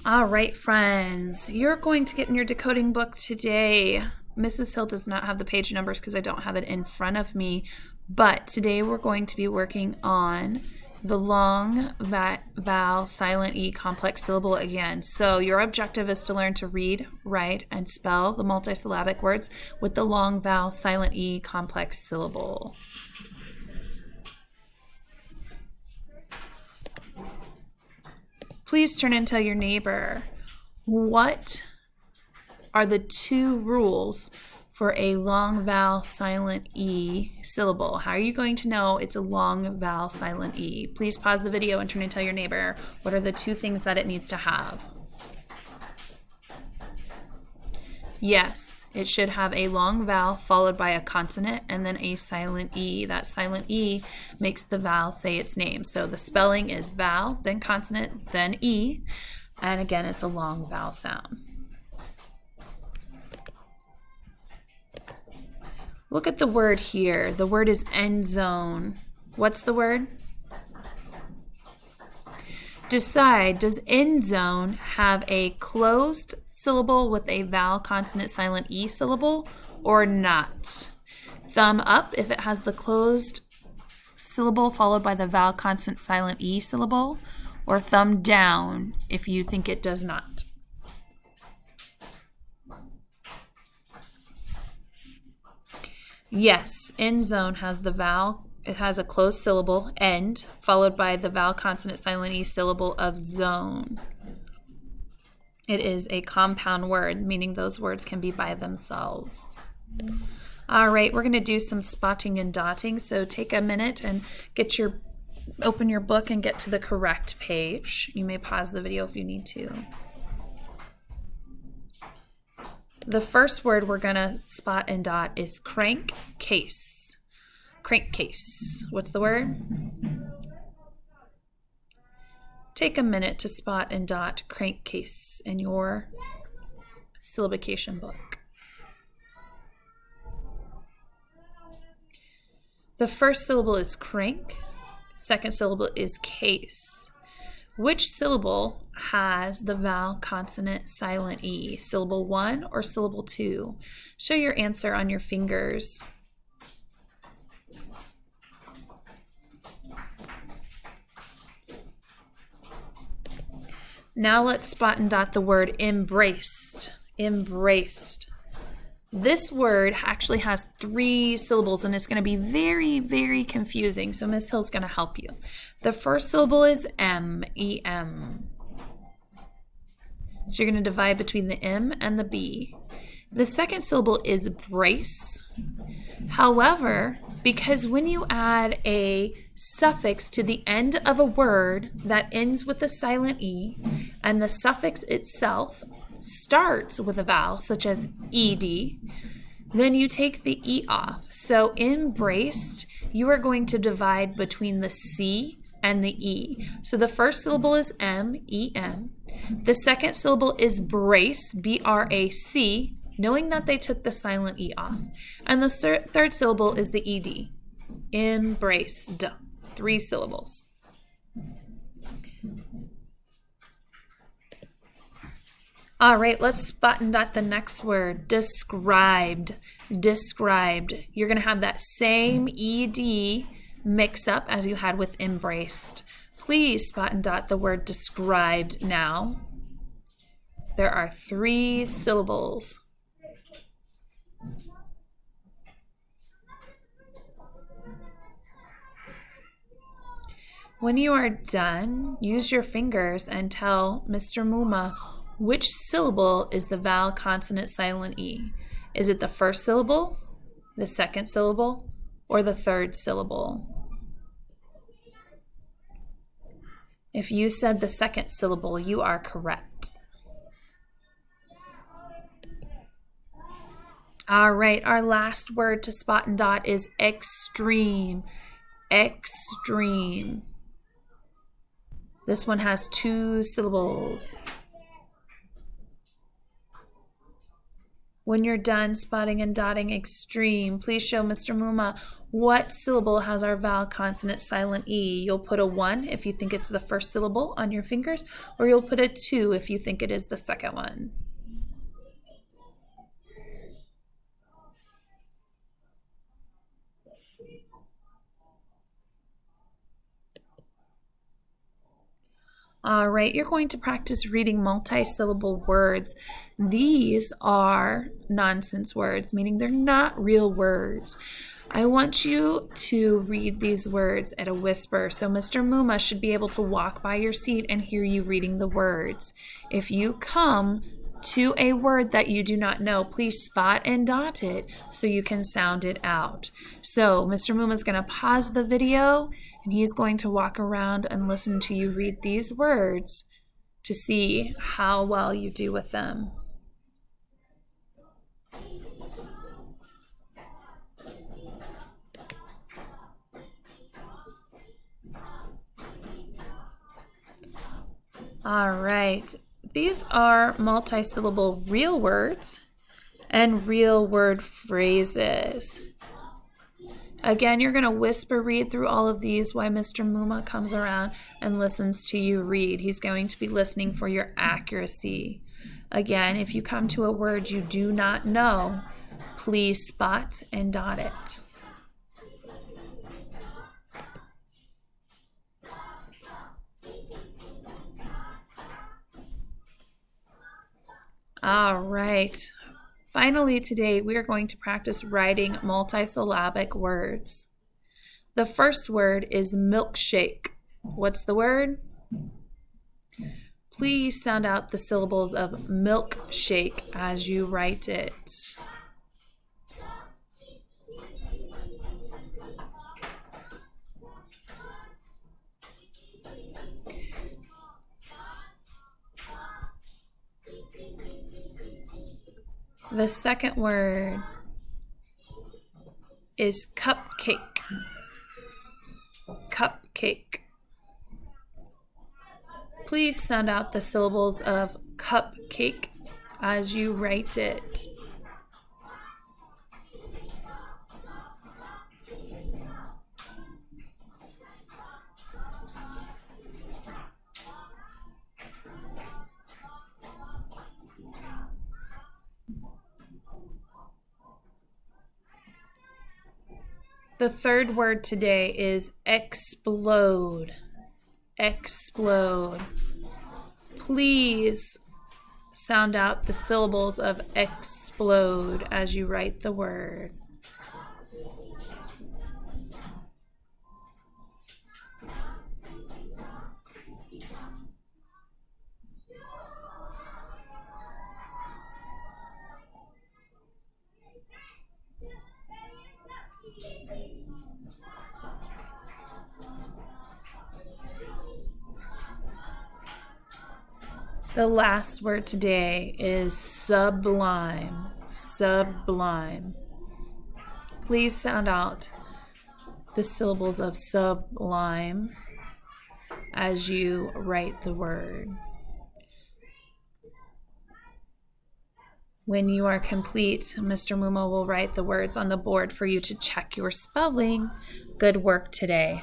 All right, friends, you're going to get in your decoding book today. Mrs. Hill does not have the page numbers because I don't have it in front of me, but today we're going to be working on the long vowel silent E complex syllable again. So your objective is to learn to read, write, and spell the multisyllabic words with the long vowel silent E complex syllable. Please turn and tell your neighbor, what are the two rules for a long vowel silent E syllable? How are you going to know it's a long vowel silent E? Please pause the video and turn and tell your neighbor, what are the two things that it needs to have? Yes, it should have a long vowel followed by a consonant and then a silent E. That silent E makes the vowel say its name. So the spelling is vowel, then consonant, then E. And again, it's a long vowel sound. Look at the word here. The word is end zone. What's the word? Decide, does end zone have a closed syllable with a vowel consonant silent E syllable or not? Thumb up if it has the closed syllable followed by the vowel consonant silent E syllable, or thumb down if you think it does not. Yes, end zone has the vowel. It has a closed syllable, end, followed by the vowel consonant silent E syllable of zone. It is a compound word, meaning those words can be by themselves. All right, we're going to do some spotting and dotting. So take a minute and open your book and get to the correct page. You may pause the video if you need to. The first word we're going to spot and dot is crankcase. Crankcase. What's the word? Take a minute to spot and dot crankcase in your syllabication book. The first syllable is crank. Second syllable is case. Which syllable has the vowel consonant silent E? Syllable 1 or syllable 2? Show your answer on your fingers. Now let's spot and dot the word embraced. Embraced. This word actually has 3 syllables and it's going to be very, very confusing. So Miss Hill's going to help you. The first syllable is M, E-M. So you're going to divide between the M and the B. The second syllable is brace. However, because when you add a suffix to the end of a word that ends with a silent E, and the suffix itself starts with a vowel, such as ed, then you take the E off. So embraced, you are going to divide between the C and the E. So the first syllable is M, E-M. The second syllable is brace, B-R-A-C, knowing that they took the silent E off. And the third syllable is the ED. Embraced. 3 syllables. All right, let's spot and dot the next word. Described. Described. You're going to have that same ED mix up as you had with embraced. Please spot and dot the word described now. There are 3 syllables. When you are done, use your fingers and tell Mr. Muma which syllable is the vowel consonant silent E. Is it the first syllable, the second syllable, or the third syllable? If you said the second syllable, you are correct. All right, our last word to spot and dot is extreme. Extreme. This one has 2 syllables. When you're done spotting and dotting extreme, please show Mr. Muma what syllable has our vowel consonant silent E. You'll put a 1 if you think it's the first syllable on your fingers, or you'll put a 2 if you think it is the second one. All right, you're going to practice reading multisyllable words. These are nonsense words, meaning they're not real words. I want you to read these words at a whisper, so Mr. Muma should be able to walk by your seat and hear you reading the words. If you come to a word that you do not know, please spot and dot it so you can sound it out. So Mr. Muma is going to pause the video and he's going to walk around and listen to you read these words to see how well you do with them. All right, these are multisyllable real words and real word phrases. Again, you're going to whisper read through all of these while Mr. Muma comes around and listens to you read. He's going to be listening for your accuracy. Again, if you come to a word you do not know, please spot and dot it. All right. Finally, today we are going to practice writing multisyllabic words. The first word is milkshake. What's the word? Please sound out the syllables of milkshake as you write it. The second word is cupcake. Cupcake. Please sound out the syllables of cupcake as you write it. The third word today is explode. Explode. Please sound out the syllables of explode as you write the word. The last word today is sublime. Sublime. Please sound out the syllables of sublime as you write the word. When you are complete, Mr. Muma will write the words on the board for you to check your spelling. Good work today.